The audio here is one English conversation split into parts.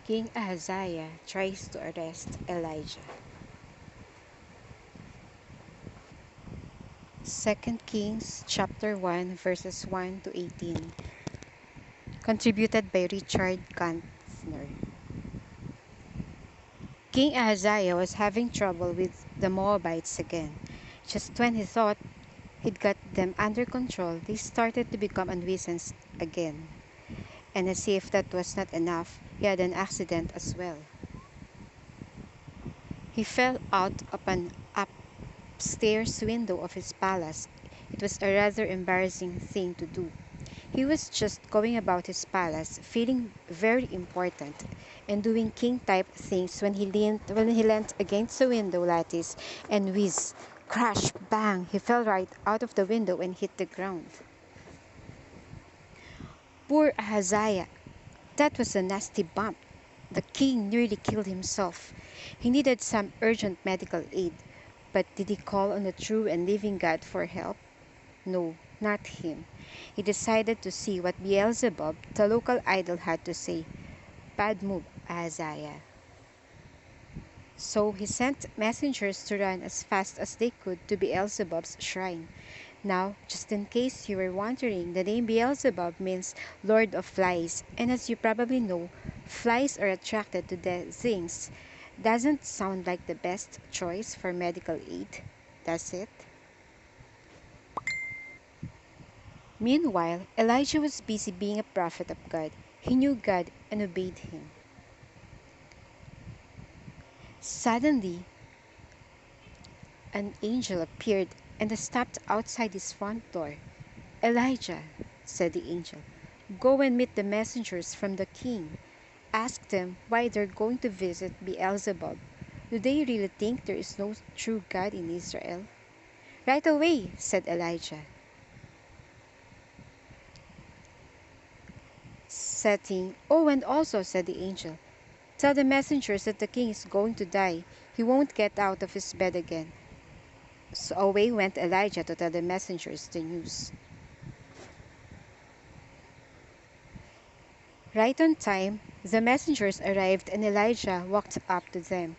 King Ahaziah tries to arrest Elijah. 2 Kings chapter 1 verses 1 to 18. Contributed by Richard Kantner. King Ahaziah was having trouble with the Moabites again. Just when he thought he'd got them under control, they started to become a nuisance again. And as if that was not enough, he had an accident as well. He fell out of an upstairs window of his palace. It was a rather embarrassing thing to do. He was just going about his palace, feeling very important, and doing king-type things when he leaned against the window lattice, and whiz, crash, bang, he fell right out of the window and hit the ground. Poor Ahaziah! That was a nasty bump. The king nearly killed himself. He needed some urgent medical aid, but did he call on the true and living God for help? No, not him. He decided to see what Beelzebub, the local idol, had to say. Bad move, Ahaziah. So he sent messengers to run as fast as they could to Beelzebub's shrine. Now, just in case you were wondering, the name Beelzebub means Lord of Flies, and as you probably know, flies are attracted to dead things. Doesn't sound like the best choice for medical aid, does it? Meanwhile, Elijah was busy being a prophet of God. He knew God and obeyed him. Suddenly, an angel appeared and stopped outside his front door. "Elijah," said the angel, "go and meet the messengers from the king. Ask them why they're going to visit Beelzebub. Do they really think there is no true God in Israel?" "Right away," said Elijah. Setting, "Oh, and also," said the angel, "tell the messengers that the king is going to die. He won't get out of his bed again." So away went Elijah to tell the messengers the news. Right on time, the messengers arrived and Elijah walked up to them.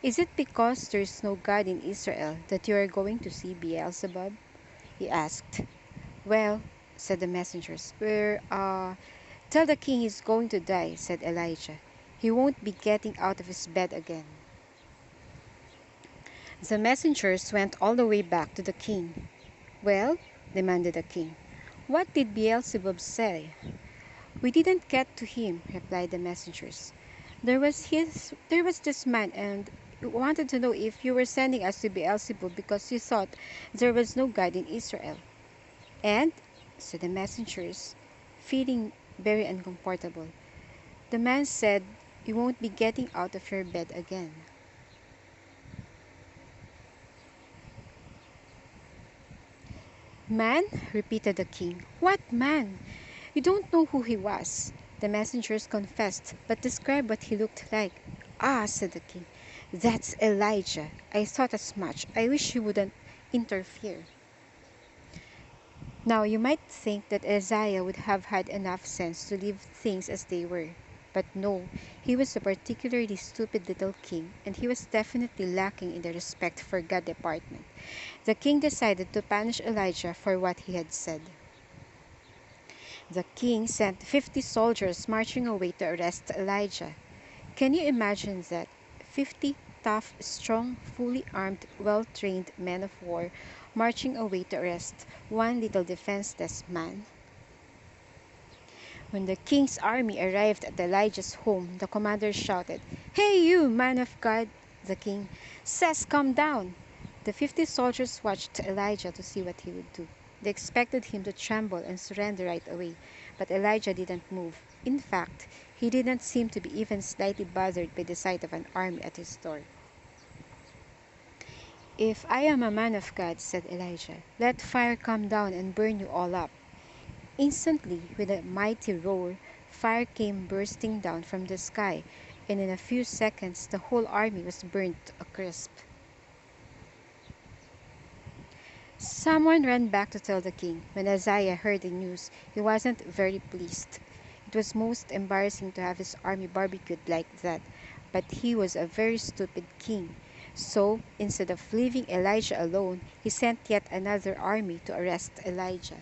"Is it because there is no God in Israel that you are going to see Beelzebub?" he asked. "Well," said the messengers, tell the king he's going to die," said Elijah. "He won't be getting out of his bed again." The messengers went all the way back to the king. "Well," demanded the king, "what did Beelzebub say?" "We didn't get to him," replied the messengers. There was this man, and he wanted to know if you were sending us to Beelzebub because you thought there was no God in Israel." "And," said the messengers, feeling very uncomfortable, "the man said you won't be getting out of your bed again." "Man?" repeated the king. "What man? You don't know who he was." The messengers confessed, but described what he looked like. "Ah," said the king, "that's Elijah. I thought as much. I wish he wouldn't interfere." Now you might think that Isaiah would have had enough sense to leave things as they were. But no, he was a particularly stupid little king, and he was definitely lacking in the respect for God department. The king decided to punish Elijah for what he had said. The king sent 50 soldiers marching away to arrest Elijah. Can you imagine that? 50 tough, strong, fully armed, well-trained men of war marching away to arrest one little defenseless man? When the king's army arrived at Elijah's home, the commander shouted, "Hey you, man of God!" The king says, "Calm down." The 50 soldiers watched Elijah to see what he would do. They expected him to tremble and surrender right away, but Elijah didn't move. In fact, he didn't seem to be even slightly bothered by the sight of an army at his door. "If I am a man of God," said Elijah, "let fire come down and burn you all up." Instantly, with a mighty roar, fire came bursting down from the sky, and in a few seconds the whole army was burnt to a crisp. Someone ran back to tell the king. When Ahaziah heard the news, he wasn't very pleased. It was most embarrassing to have his army barbecued like that, but he was a very stupid king. So, instead of leaving Elijah alone, he sent yet another army to arrest Elijah.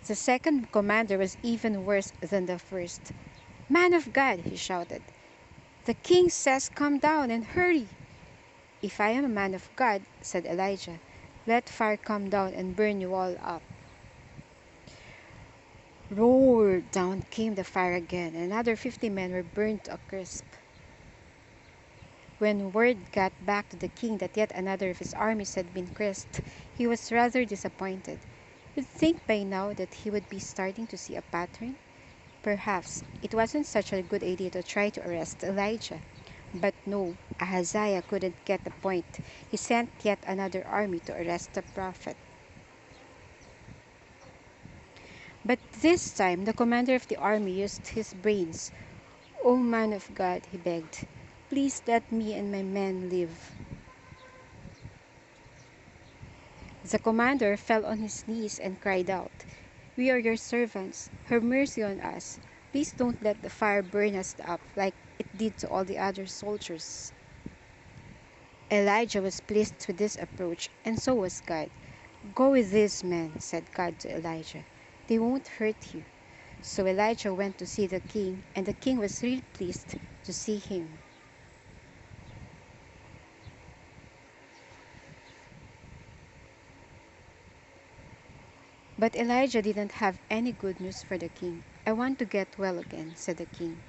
The second commander was even worse than the first. "Man of God," he shouted, "the king says come down and hurry." "If I am a man of God," said Elijah, "let fire come down and burn you all up." Roar! Down came the fire again, and another 50 men were burned to a crisp. When word got back to the king that yet another of his armies had been crisped, he was rather disappointed. You'd think by now that he would be starting to see a pattern. Perhaps it wasn't such a good idea to try to arrest Elijah. But no, Ahaziah couldn't get the point. He sent yet another army to arrest the prophet. But this time the commander of the army used his brains. "O man of God," he begged, "please let me and my men live." The commander fell on his knees and cried out, "We are your servants. Have mercy on us. Please don't let the fire burn us up like it did to all the other soldiers." Elijah was pleased with this approach, and so was God. "Go with these men," said God to Elijah. "They won't hurt you." So Elijah went to see the king, and the king was really pleased to see him. But Elijah didn't have any good news for the king. "I want to get well again," said the king.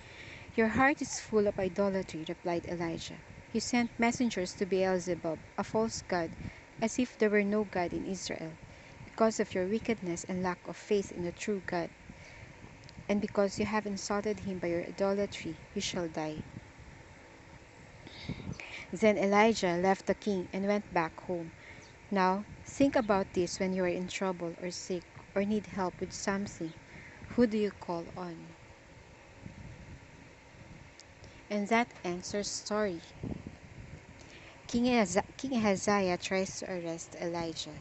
"Your heart is full of idolatry," replied Elijah. "You sent messengers to Beelzebub, a false god, as if there were no God in Israel. Because of your wickedness and lack of faith in the true God, and because you have insulted him by your idolatry, you shall die." Then Elijah left the king and went back home. Now, think about this when you are in trouble or sick or need help with something. Who do you call on? And that ends our story. King Ahaziah tries to arrest Elijah.